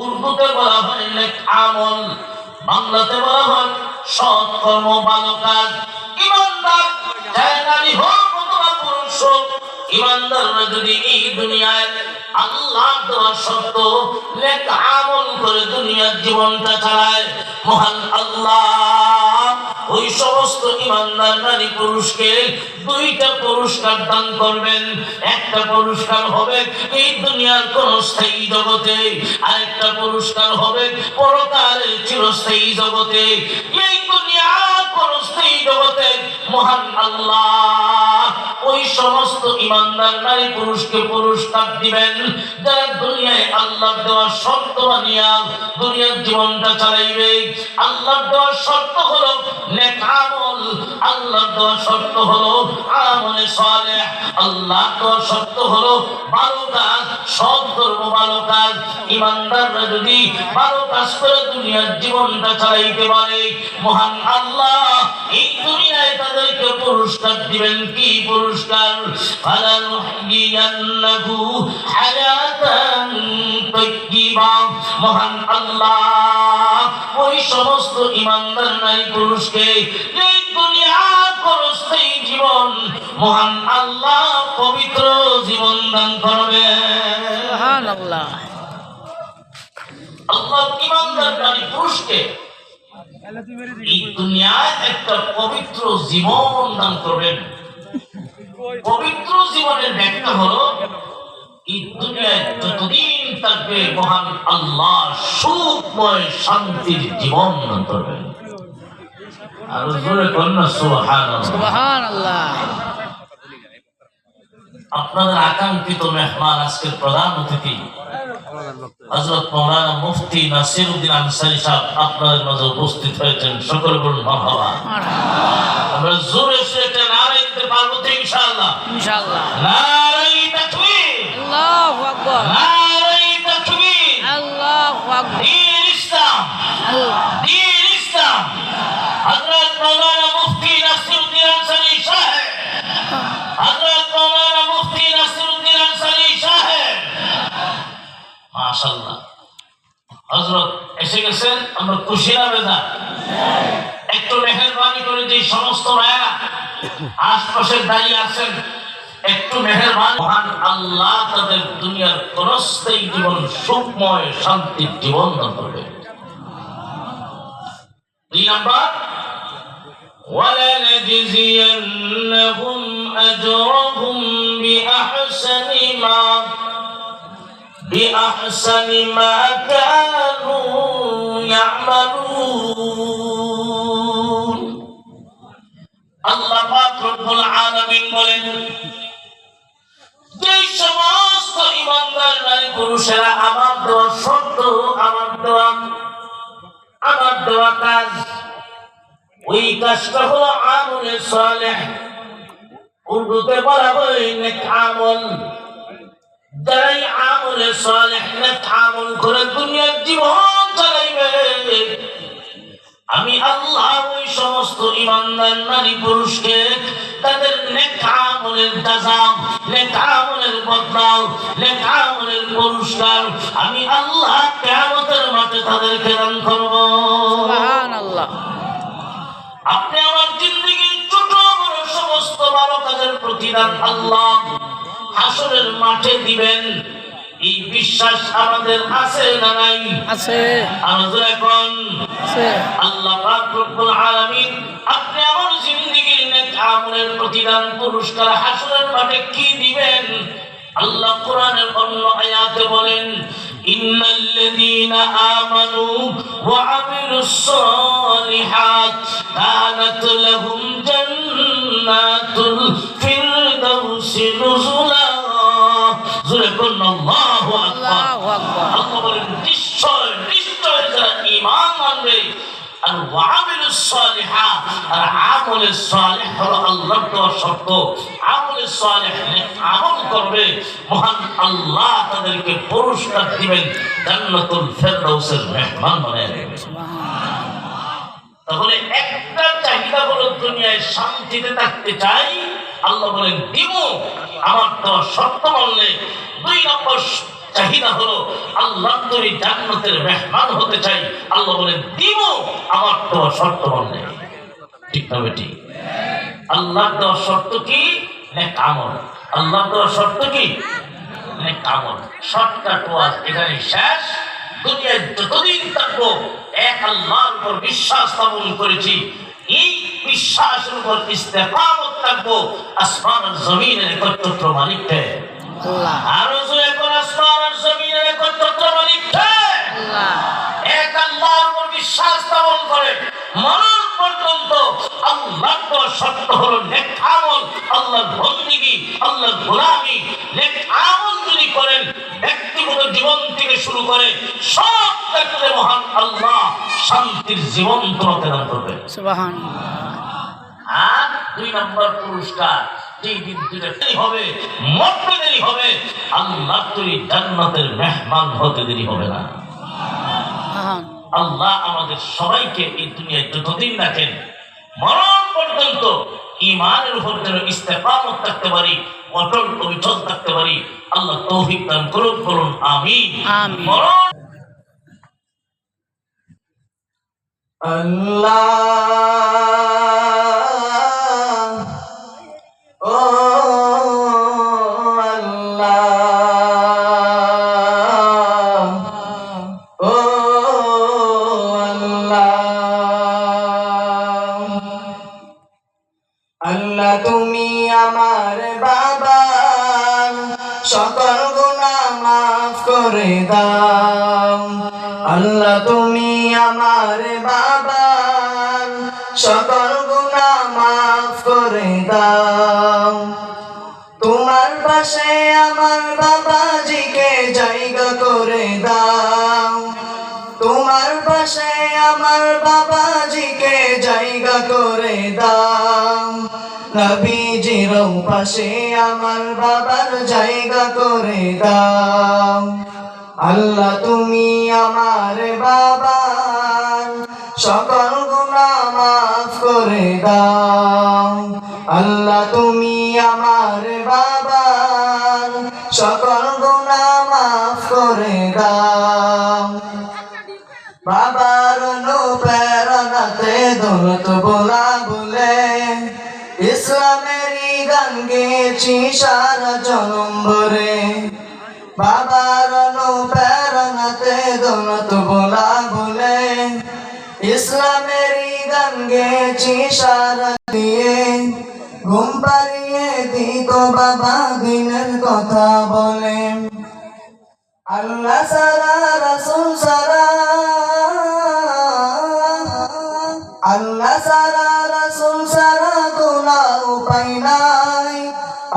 উর্দুতে বলা হয় নেক আমল, বাংলাতে বলা হয় সৎ কর্ম, ভালো কাজ। ইমানদার চাই নারী হোক অথবা পুরুষ হোক, ইমানদাররা যদি এই দুনিয়ায় আল্লাহ দেওয়া সত্য নেক আমল করে দুনিয়ার জীবনটা চালায়, মহান আল্লাহ ওই সমস্ত ইমানদার নারী পুরুষকে দুইটা পুরস্কার দান করবেন। একটা পুরস্কার হবে এই দুনিয়ার কোন স্থায়ী জগতে, আরেকটা পুরস্কার হবে পরকালের চিরস্থায়ী জগতে। এই দুনিয়ার কোন স্থায়ী জগতে মহান আল্লাহ ওই সমস্ত ইমানদার নারী পুরুষকে পুরস্কার দিবেন যারা দুনিয়ায় আল্লাহ দেওয়া শর্ত মানিয়া দুনিয়ার জীবনটা চালাইবে। আল্লাহ দেওয়া শর্ত হলো নেক আমল, আল্লাহ দেওয়া শর্ত হলো আমলে সালেহ, আল্লাহ দেওয়া শর্ত হলো ভালো কাজ, সৎ কর্ম, ভালো কাজ। ইমানদাররা যদি ভালো কাজ করে দুনিয়ার জীবনটা চালাইতে পারে, মহান আল্লাহ এই দুনিয়ায় তাদেরকে পুরস্কার দিবেন। কি পুরস্কার? ফালানুহইয়ান্নাহু হায়াতান তাইয়্যিবা। মহান আল্লাহ ওই সমস্ত ইমানদার নারী পুরুষকে এই দুনিয়ার পরস্থায়ী জীবন মহান আল্লাহ পবিত্র জীবন দান করবেন। সুবহানাল্লাহ। আল্লাহ ইমানদার নারী পুরুষকে এই দুনিয়ায় একটা পবিত্র জীবন দান করবেন। পবিত্র জীবনের ব্যাখ্যা হলো এই দুনিয়ায় যতদিন থাকবে মহান আল্লাহ সুখময় শান্তির জীবন দান করবেন। আর জোরে কন্যা সুবহানাল্লাহ, সুবহানাল্লাহ। আপনাদের আকাঙ্ক্ষিত মেহমান আজকের প্রধান অতিথি হযরত মাওলানা মুফতি নাসিরউদ্দিন আনসারী সাহেব আপনাদের মাঝে উপস্থিত হয়েছেন। সকলে বলুন মারহাবা। আমরা জোরে সে একটা নারা দিতে পারবো তো ইনশাআল্লাহ? ইনশাআল্লাহ। নারায়ে তাকবীর, আল্লাহু আকবার, নারায়ে তাকবীর, আল্লাহু আকবার। দ্বীন ইসলাম, দ্বীন ইসলাম। হযরত মাওলানা মুফতি নাসিরউদ্দিন আনসারী সাহেব, হযরত মাওলানা মুফতি নাসিরউদ্দিন আনসারী সাহেব, মাশাআল্লাহ। হযরত এসে গেছেন, আমরা খুশি না বেজার? একটু মেহেরবানি করে যে সমস্ত ভাইরা আশপাশে দাঁড়িয়ে আছেন, একটু মেহেরবানি, মহান আল্লাহ তাদের দুনিয়ার চিরস্থায়ী জীবন সুখময় শান্তির জীবন দান করবে। 2 নাম্বার, ওয়ালানাজিয়ান্নাহুম আজরাহুম বিআহসানি মা কানু ইয়ামালুন। আল্লাহ পাক রব্বুল আলামিন বলেন, যে সমস্ত ইমানদার নারী পুরুষেরা আমার দেওয়া শর্ত, আমার দেওয়া কাজ, ওই কাজটা হলো আমলে সালেহ, উর্দুতে বলা হয় নেক আমল। যারাই আমলে সালেহ নেক আমল করে দুনিয়ার জীবন চালাইবে, আমি আল্লাহ ওই সমস্ত ইমানদার নারী পুরুষকে তাদের নেক আমলের জাযা, নেক আমলের বদলা, নেক আমলের পুরস্কার আমি আল্লাহ কিয়ামতের মাঠে তাদেরকে দান করব। সুবহানাল্লাহ। আপনি আমার জিন্দেগির ছোট বড় সমস্ত ভালো কাজের প্রতিদান আল্লাহ হাসরের মাঠে দিবেন, এই বিশ্বাস আমাদের আছে না নাই? আছে। আমাদের এখন আছে। আল্লাহ পাক রব্বুল আলামিন আপনি আমার জিন্দেগির নেক আমলের প্রতিদান পুরস্কার হাসরের মাঠে কি দিবেন? আল্লাহ কোরআনের অন্য আয়াতে বলেন, ইন্নাল্লাযীনা আমানু ওয়া আমিলুস সালিহাত কানাত লাহুম জান্নাতুল ফিরদাউসি নুজুলা। জোরে বলুন আল্লাহু আকবার, আল্লাহু আকবার। আল্লাহ বলেন, নিশ্চয় নিশ্চয় যারা ঈমান আনবে আর ওয়া আমিলুস সালিহাত, আর আমলে সালেহ হলো আল্লাহর দেওয়া শর্ত, আমলে সালেহ আমল করবে, মহান আল্লাহ তাদেরকে পুরস্কার দিবেন, জান্নাতুল ফিরদাউসের মেহমান বানায় দেবেন। তাহলে একটা চাহিদা হলো দুনিয়ায় শান্তিতে থাকতে চাই, আল্লাহ বলেন দিব, আমার দেওয়া শর্ত মানলে। 2 নম্বর চাহিদা হলো আল্লাহ তৈরি জান্নাতের মেহমান হতে চাই। আল্লাহ বলেন দিব, আমার তো শর্ত নেই। ঠিক না বেটি? আল্লাহ দেওয়ার শর্ত কি? নেক আমল। আল্লাহ দেওয়ার শর্ত কি? নেক আমল। শর্টকাট ওয়াজ এখানে শেষ। দুনিয়ায় যতদিন থাকবো এক আল্লাহর উপর বিশ্বাস স্থাপন করেছি, এই বিশ্বাসের উপর ইস্তেকামত থাকবো। আসমান আর জমিনের একচ্ছত্র মালিক কে? আল্লাহ। আরো জোরে কোন আসমান আর জমিনের একচ্ছত্র মালিক কে? আল্লাহ। এক আল্লাহর উপর বিশ্বাস স্থাপন করে মরণ পর্যন্ত আল্লাহর তো শর্ত হলো নেক আমল, আল্লাহর বন্দেগী, আল্লাহর গোলামি। নেক আমল যদি করেন ব্যক্তিগত জীবন থেকে শুরু করে সব ক্ষেত্রে মহান আল্লাহ শান্তির জীবন তোমাকে দান করবে। সুবহানাল্লাহ। আর 2 নম্বর পুরস্কার, যেই দিন দেরি হবে, মরতে দেরি হবে, আল্লাহ তৈরি জান্নাতের মেহমান হতে দেরি হবে না। আল্লাহ আমাদের সবাইকে এই দুনিয়ায় যতদিন রাখেন মরণ পর্যন্ত ঈমানের উপর যেন ইস্তেকামত থাকতে পারি, অটল অবিচল থাকতে পারি। আল্লাহ তৌফিক দান করুন, বলুন আমিন। মরণ আল্লাহ ও আল্লাহ ও আল্লাহ, আল্লাহ তুমি আমার বাবার সকল গুনাহ মাফ করে দাও। আল্লাহ তুমি আমার বাবার সকল গুনাহ মাফ করে দাও। তোমার পাশে আমার বাবাজিকে জায়গা করে দাও। তোমার পাশে আমার বাবাজিকে জায়গা করে দাও। নবীজির পাশে আমার বাবার জায়গা করে দাও। আল্লাহ তুমি আমার বাবার সকল গুনাহ মাফ করে দাও। আল্লাহ তুমি আমার বাবার সকল গুনাহ মাফ করে দাও। বাবার অনুপ্রেরণাতে দৌলত বলা বলে ইসলামেরই গান গেয়েছি সারা জনম ভরে। বাবার অনুপ্রেরণাতে দৌলত বলা বলে ইসলামেরই গান গেয়েছি সারা দিয়ে। ঘুম পাড়িয়ে দিত বাবা দিনের কথা বলে। আল্লাহ সারা রাসূল সারা, আল্লাহ সারা রাসূল সারা কোনো উপায় নাই।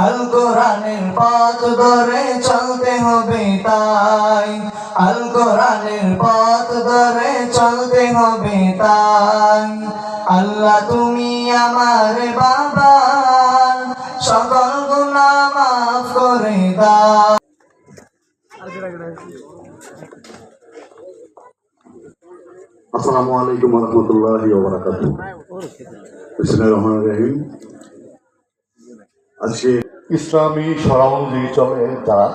আল কোরআনের পথ ধরে চলতে হবে তাই। আল কোরআনের পথ ধরে চলতে হবে তাই। আল্লাহ তুমি আমার বাবার সকল গুনাহ মাফ করে দাও। আসসালামু আলাইকুম ওয়া রাহমাতুল্লাহি ওয়া বারাকাতুহু। বিসমিল্লাহির রহমানির রহিম। আজকে ইসলামী শরীয়ত অনুযায়ী চলে যারা,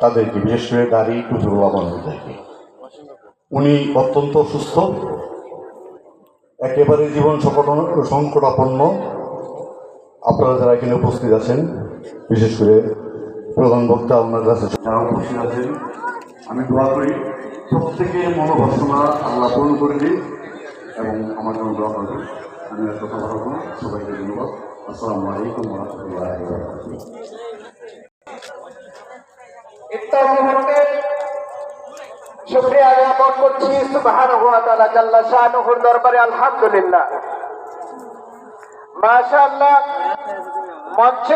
তাদেরকে বিশেষ করে দাড়ি টুপিওয়ালা মানুষদেরকে, উনি অত্যন্ত সুস্থ, একেবারে জীবন সংকটাপন্ন। আপনারা যারা এখানে উপস্থিত আছেন, বিশেষ করে প্রধান বক্তা আপনার কাছে যারা উপস্থিত আছেন, আমি দোয়া করি প্রত্যেকের মনোবাসনা আল্লাহ পূরণ করে দিই এবং আমার জন্য দোয়া করবেন। আমি আর কথা বলবো না, সবাইকে ধন্যবাদ। আসসালামু আলাইকুম ওয়া রাহমাতুল্লাহি ওয়া বারাকাতুহু। ইফতার মুহূর্তের শুকরিয়া জ্ঞাপন করছি সুবহানাহু ওয়া তাআলা জাল্লা শানুহুর দরবারে। আলহামদুলিল্লাহ, মাশাআল্লাহ। মঞ্চে